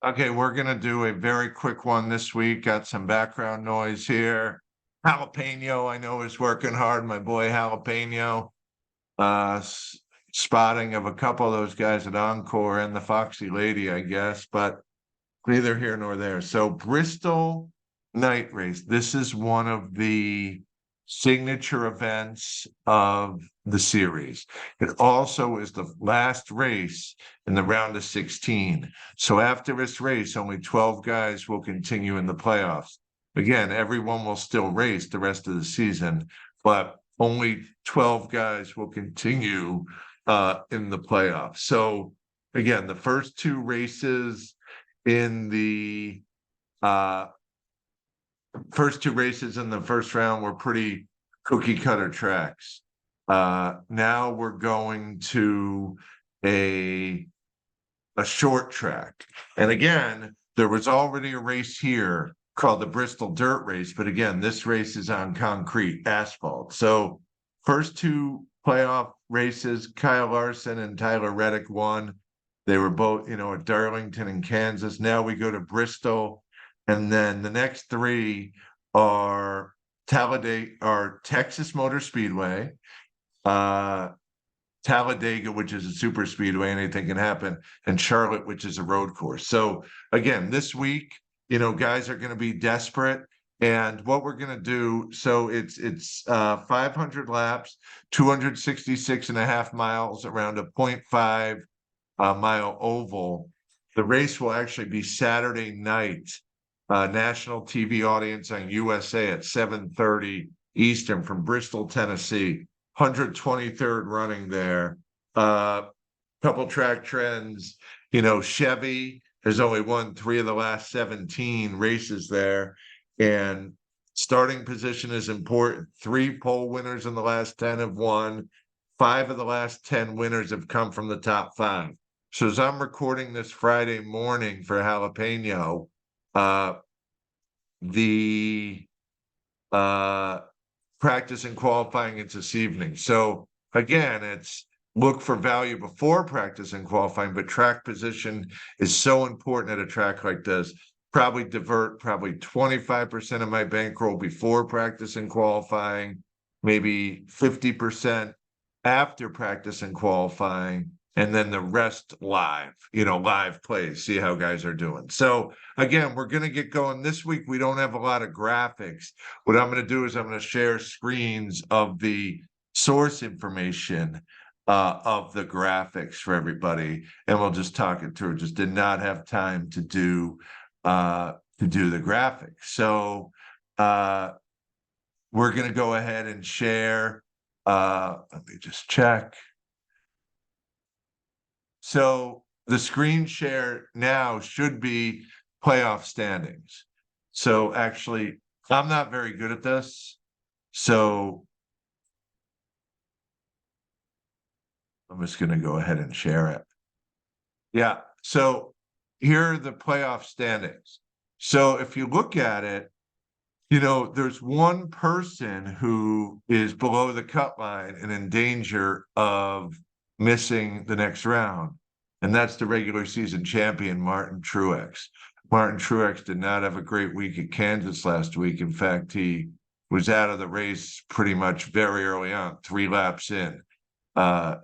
Okay, we're gonna do a very quick one this week. Got some background noise here. Jalapeno, I know, is working hard. My boy Jalapeno, spotting of a couple of those guys at Encore and the Foxy Lady, I guess, but neither here nor there. So Bristol night race. This is one of the signature events of the series. It also is the last race in the round of 16. So after this race, only 12 guys will continue in the playoffs. Again, everyone will still race the rest of the season, but only 12 guys will continue in the playoffs. So again, the first two races in the first two races in the first round were pretty cookie cutter tracks. Now we're going to a short track. And again, there was already a race here called the Bristol Dirt Race, but again, this race is on concrete asphalt. So first two playoff races, Kyle Larson and Tyler Reddick won. They were both, at Darlington and Kansas. Now we go to Bristol. And then the next three are Texas Motor Speedway, Talladega, which is a super speedway, anything can happen, and Charlotte, which is a road course. So again, this week, guys are going to be desperate. And what we're going to do, so it's 500 laps, 266 and a half miles around a 0.5 mile oval. The race will actually be Saturday night, national TV audience on USA at 7:30 Eastern from Bristol, Tennessee. 123rd running there. Couple track trends. Chevy has only won 3 of the last 17 races there, and starting position is important. 3 pole winners in the last 10 have won. 5 of the last 10 winners have come from the top 5. So as I'm recording this Friday morning for Jalapeno, the practice and qualifying it's this evening. So again, it's look for value before practice and qualifying, but track position is so important at a track like this. Probably divert 25% of my bankroll before practice and qualifying, maybe 50% after practice and qualifying, and then the rest live plays, see how guys are doing. So again, we're going to get going this week. We don't have a lot of graphics. What I'm going to do is I'm going to share screens of the source information of the graphics for everybody, and we'll just talk it through. Just did not have time to do the graphics. So we're going to go ahead and share. Let me just check. So the screen share now should be playoff standings. So actually, I'm not very good at this. So I'm just going to go ahead and share it. Yeah. So here are the playoff standings. So if you look at it, there's one person who is below the cut line and in danger of missing the next round, and that's the regular season champion, Martin Truex. Martin Truex did not have a great week at Kansas last week. In fact, he was out of the race pretty much very early on, 3 laps in.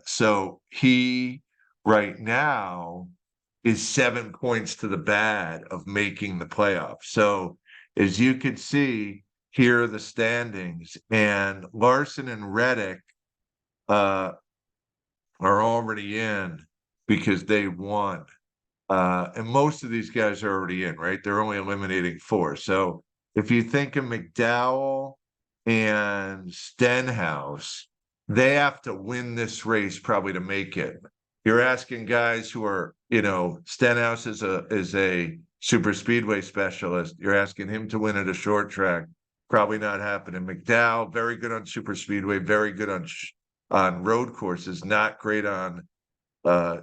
So he right now is 7 points to the bad of making the playoffs. So as you can see, here are the standings, and Larson and Reddick are already in because they won. And most of these guys are already in, right? They're only eliminating 4. So if you think of McDowell and Stenhouse, they have to win this race probably to make it. You're asking guys who are, Stenhouse is a super speedway specialist. You're asking him to win at a short track. Probably not happening. McDowell, very good on super speedway, very good on road courses, not great on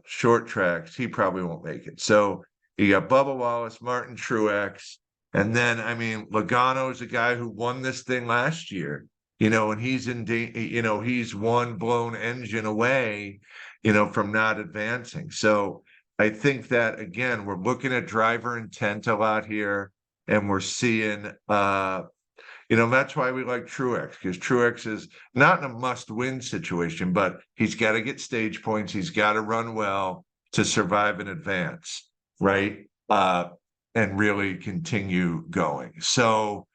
short tracks. He probably won't make it. So you got Bubba Wallace, Martin Truex, and then Logano is a guy who won this thing last year. And he's he's one blown engine away, from not advancing. So I think that again, we're looking at driver intent a lot here, and we're seeing that's why we like Truex, because Truex is not in a must-win situation, but he's got to get stage points, he's got to run well to survive and advance, right? And really continue going. So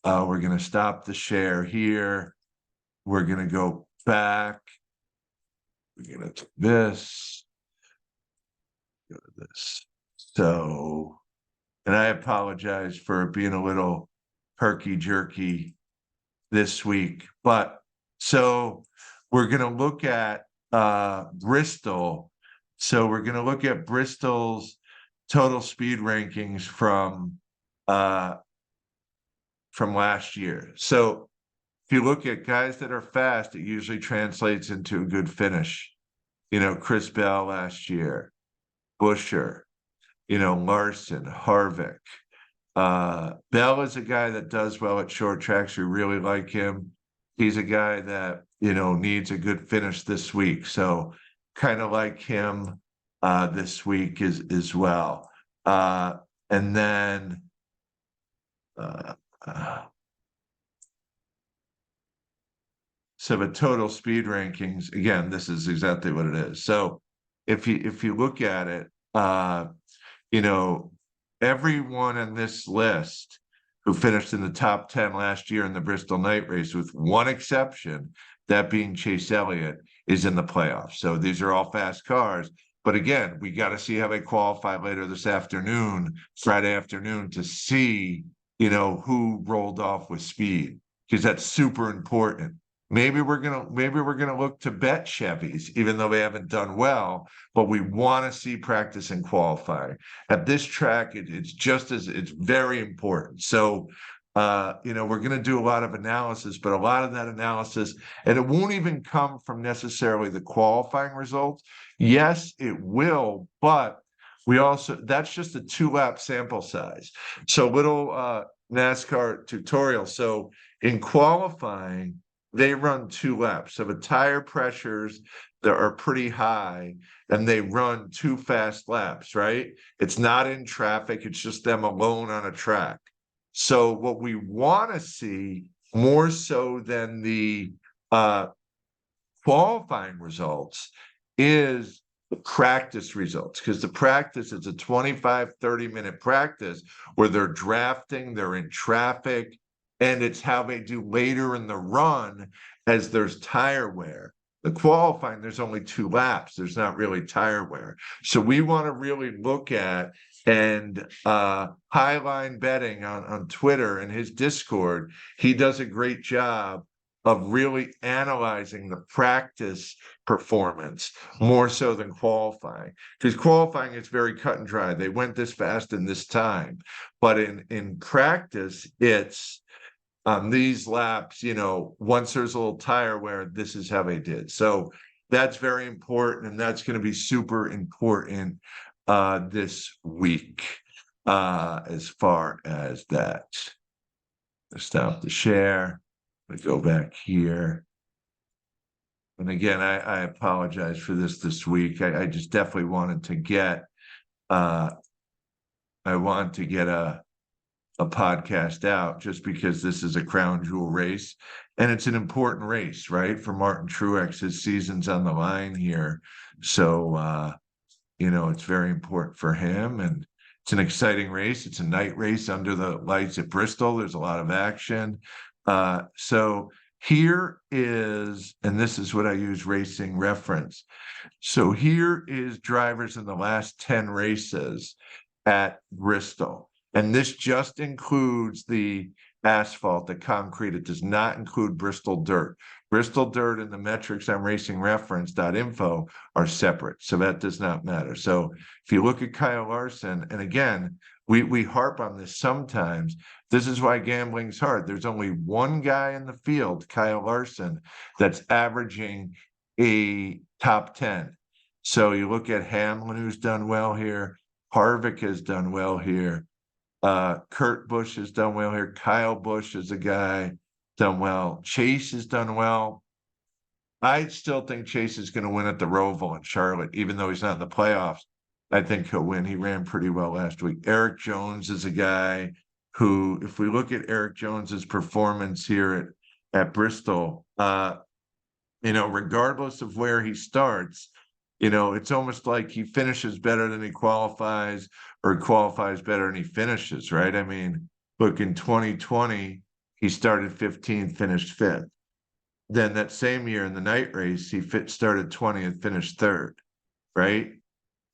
we're gonna stop the share here. We're gonna go back. We're gonna do this. Go to this. So, and I apologize for being a little herky jerky this week, but so we're going to look at Bristol. So we're going to look at Bristol's total speed rankings from last year. So if you look at guys that are fast, it usually translates into a good finish. Chris Bell last year, Buescher, Larson, Harvick. Bell is a guy that does well at short tracks. We really like him. He's a guy that, needs a good finish this week. So kind of like him this week as well. And then so the total speed rankings, again, this is exactly what it is. So if you look at it, everyone in this list who finished in the top 10 last year in the Bristol night race, with one exception, that being Chase Elliott, is in the playoffs. So these are all fast cars. But again, we got to see how they qualify later this afternoon, Friday afternoon, to see, who rolled off with speed, because that's super important. Maybe we're gonna look to bet Chevys, even though they haven't done well, but we want to see practice and qualify. At this track, it's very important. So we're going to do a lot of analysis, but a lot of that analysis, and it won't even come from necessarily the qualifying results. Yes, it will, but that's just a 2-lap sample size. So little NASCAR tutorial. So in qualifying, they run 2 laps. So the tire pressures that are pretty high, and they run 2 fast laps, right? It's not in traffic. It's just them alone on a track. So what we want to see, more so than the qualifying results, is the practice results, because the practice is a 25, 30-minute practice where they're drafting, they're in traffic, and it's how they do later in the run as there's tire wear. The qualifying, there's only 2 laps. There's not really tire wear. So we want to really look at, and Highline Betting on Twitter and his Discord, he does a great job of really analyzing the practice performance more so than qualifying, because qualifying is very cut and dry. They went this fast in this time, but in practice, it's on these laps, once there's a little tire wear, this is how they did. So that's very important, and that's going to be super important this week as far as that. Stop the share. We go back here. And again, I apologize for this week. I just definitely wanted to get a podcast out, just because this is a crown jewel race, and it's an important race, right? For Martin Truex, his season's on the line here. So it's very important for him, and it's an exciting race. It's a night race under the lights at Bristol. There's a lot of action. So here is, and this is what I use Racing Reference. So here is drivers in the last 10 races at Bristol. And this just includes the asphalt, the concrete. It does not include Bristol dirt. Bristol dirt and the metrics on racingreference.info are separate. So that does not matter. So if you look at Kyle Larson, and again, we harp on this sometimes. This is why gambling's hard. There's only one guy in the field, Kyle Larson, that's averaging a top 10. So you look at Hamlin, who's done well here. Harvick has done well here. Kurt Busch has done well here. Kyle Busch is a guy done well. Chase has done well. I still think Chase is going to win at the Roval in Charlotte, even though he's not in the playoffs. I think he'll win. He ran pretty well last week. Eric Jones is a guy who, if we look at Eric Jones's performance here at Bristol, regardless of where he starts, it's almost like he finishes better than he qualifies, or he qualifies better than he finishes, right? I mean, look, in 2020, he started 15th, finished fifth. Then that same year in the night race, he started 20th, finished third, right?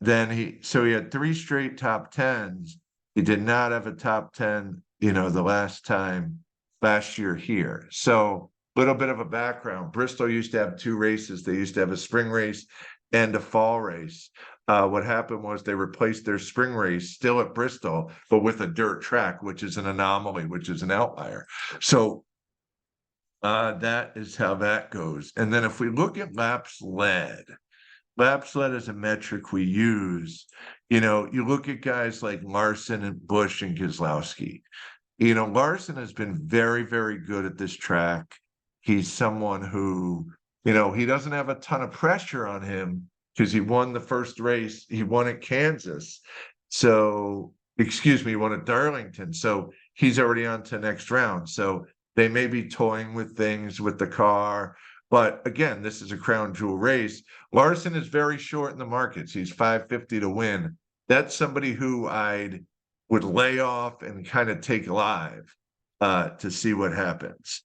Then he had three straight top tens. He did not have a top 10, the last year here. So little bit of a background. Bristol used to have two races. They used to have a spring race and a fall race. What happened was they replaced their spring race still at Bristol, but with a dirt track, which is an anomaly, which is an outlier. So that is how that goes. And then if we look at laps led is a metric we use. You look at guys like Larson and Bush and Keselowski. Larson has been very, very good at this track. He's someone who, he doesn't have a ton of pressure on him because he won the first race. He won at Kansas. So, excuse me, he won at Darlington. So he's already on to next round. So they may be toying with things with the car. But again, this is a crown jewel race. Larson is very short in the markets. He's 550 to win. That's somebody who I would lay off and kind of take live to see what happens,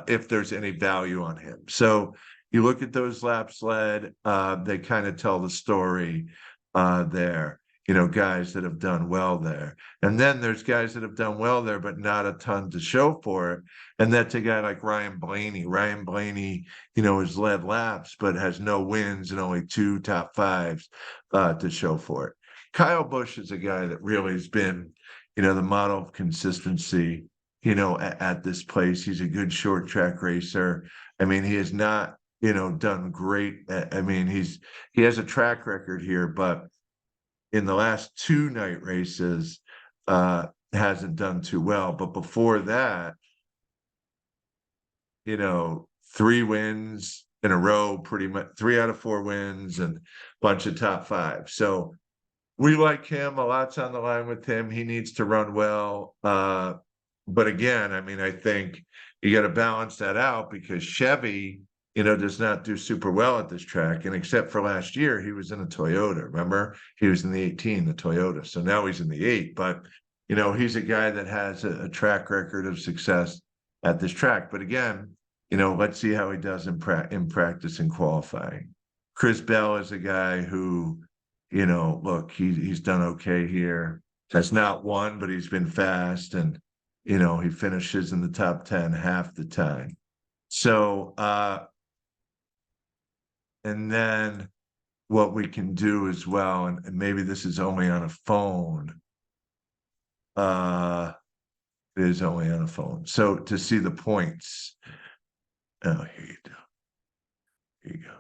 if there's any value on him. So you look at those laps led, they kind of tell the story there. Guys that have done well there. And then there's guys that have done well there, but not a ton to show for it. And that's a guy like Ryan Blaney. Ryan Blaney, has led laps, but has no wins and only two top fives to show for it. Kyle Busch is a guy that really has been, the model of consistency, at this place. He's a good short track racer. I mean, he has not, done great. I mean, he has a track record here, but in the last two night races, hasn't done too well. But before that, three wins in a row, pretty much 3 out of 4 wins and a bunch of top five. So we like him. A lot's on the line with him. He needs to run well. But again, I mean, I think you got to balance that out because Chevy, does not do super well at this track. And except for last year, he was in a Toyota. Remember, he was in the 18, the Toyota. So now he's in the 8. But, he's a guy that has a track record of success at this track. But again, let's see how he does in practice and qualifying. Chris Bell is a guy who, look, he's done okay here. Has not won, but he's been fast. And, he finishes in the top 10 half the time. So, and then what we can do as well, and maybe this is only on a phone. It is only on a phone. So to see the points. Oh, here you go. Here you go.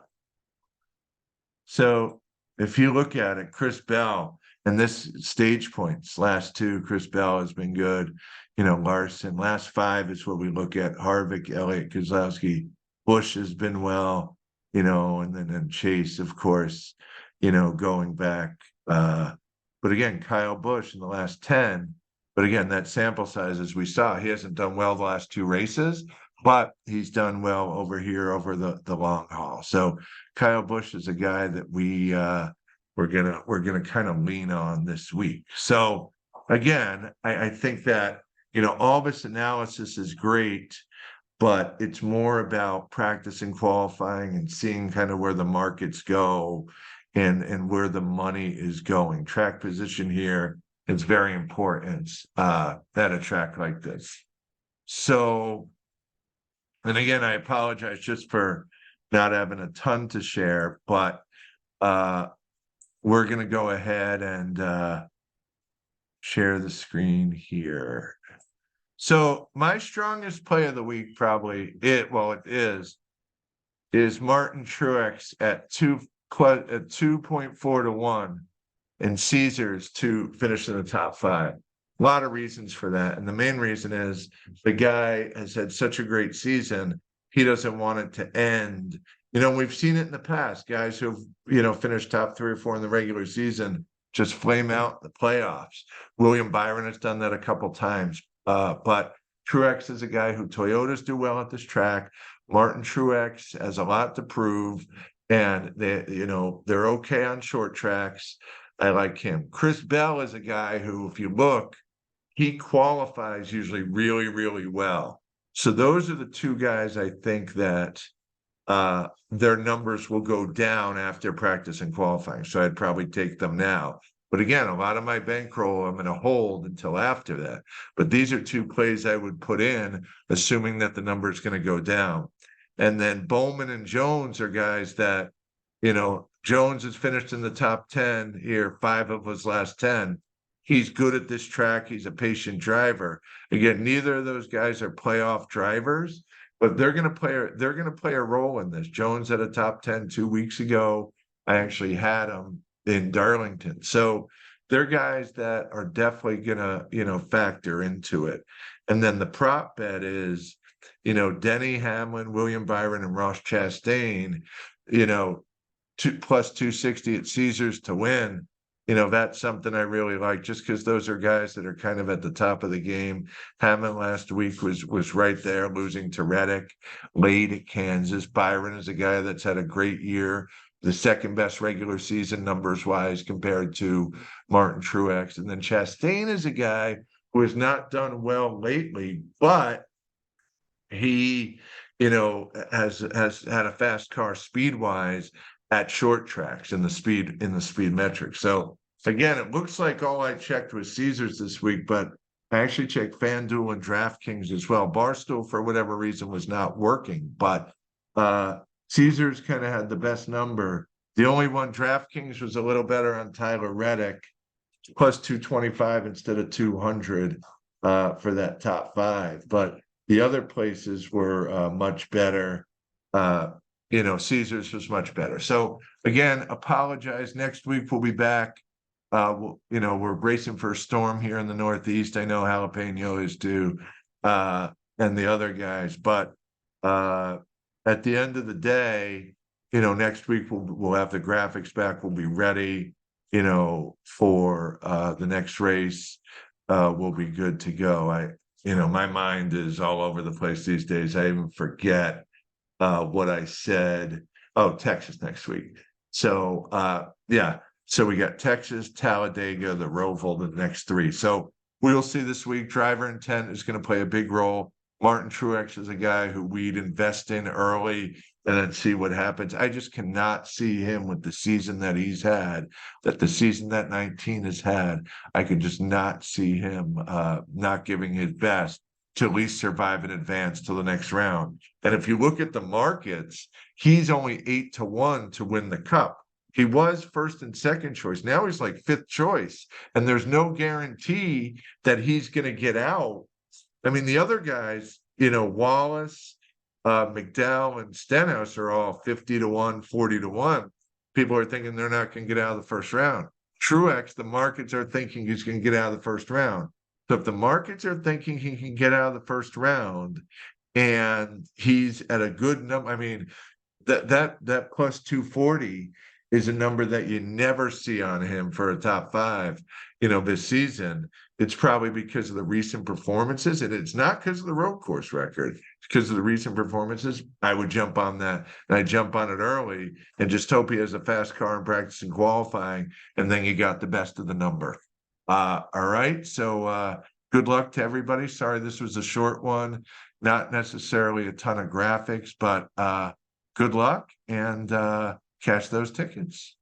So if you look at it, Chris Bell, and this stage points, last two, Chris Bell has been good. Larson, last 5 is what we look at. Harvick, Elliott, Keselowski, Busch has been well, and then Chase, of course, going back. But again, Kyle Busch in the last 10. But again, that sample size, as we saw, he hasn't done well the last 2 races, but he's done well over here over the long haul. So Kyle Busch is a guy that we're gonna kind of lean on this week. So again, I think that all this analysis is great, but it's more about practicing qualifying and seeing kind of where the markets go and where the money is going. Track position here is very important at a track like this. So, and again, I apologize just for not having a ton to share, but we're going to go ahead and share the screen here. So my strongest play of the week is Martin Truex at 2.4 to 1 and Caesars to finish in the top 5. A lot of reasons for that. And the main reason is the guy has had such a great season. He doesn't want it to end. We've seen it in the past, guys who've, finished top 3 or 4 in the regular season just flame out in the playoffs. William Byron has done that a couple times. But Truex is a guy who Toyotas do well at this track. Martin Truex has a lot to prove, and they're okay on short tracks. I like him. Chris Bell is a guy who, if you look, he qualifies usually really, really well. So those are the two guys I think that their numbers will go down after practice and qualifying. So I'd probably take them now. But again, a lot of my bankroll I'm going to hold until after that. But these are two plays I would put in, assuming that the number is going to go down. And then Bowman and Jones are guys that, Jones has finished in the top 10 here, 5 of his last 10. He's good at this track. He's a patient driver. Again, neither of those guys are playoff drivers, but they're going to play a role in this. Jones had a top 10 2 weeks ago. I actually had him in Darlington. So they're guys that are definitely going to, factor into it. And then the prop bet is, Denny Hamlin, William Byron, and Ross Chastain, plus 260 at Caesars to win. That's something I really like, just because those are guys that are kind of at the top of the game. Hammond last week was right there, losing to Reddick late at Kansas. Byron is a guy that's had a great year, the second best regular season numbers wise compared to Martin Truex. And then Chastain is a guy who has not done well lately, but he, has had a fast car speed wise at short tracks in the speed metric. So again, it looks like all I checked was Caesars this week, but I actually checked FanDuel and DraftKings as well. Barstool, for whatever reason, was not working, but Caesars kind of had the best number. The only one, DraftKings, was a little better on Tyler Reddick, plus 225 instead of 200 for that top 5. But the other places were much better. Caesars was much better. So again, apologize. Next week we'll be back. We're bracing for a storm here in the Northeast. I know Jalapeno is too, and the other guys. But at the end of the day, next week we'll have the graphics back. We'll be ready, for the next race. We'll be good to go. My mind is all over the place these days. I even forget what I said. Oh, Texas next week. So so we got Texas, Talladega, the Roval, the next 3. So we'll see this week. Driver intent is going to play a big role. Martin Truex is a guy who we'd invest in early and then see what happens. I just cannot see him with the season that he's had, that the season that 19 has had. I could just not see him not giving his best to at least survive and advance to the next round. And if you look at the markets, he's only 8-1 to win the Cup. He was first and second choice. Now he's like 5th choice, and there's no guarantee that he's going to get out. I mean, the other guys, Wallace, McDowell, and Stenhouse are all 50-1, 40-1. People are thinking they're not going to get out of the first round. Truex, the markets are thinking he's going to get out of the first round. So if the markets are thinking he can get out of the first round and he's at a good number, I mean, that plus 240 is a number that you never see on him for a top 5, this season. It's probably because of the recent performances, and it's not because of the road course record. It's because of the recent performances. I would jump on that, and I jump on it early and just hope he has a fast car in practice and qualifying, and then you got the best of the number. All right. So good luck to everybody. Sorry, this was a short one, not necessarily a ton of graphics, but good luck and catch those tickets.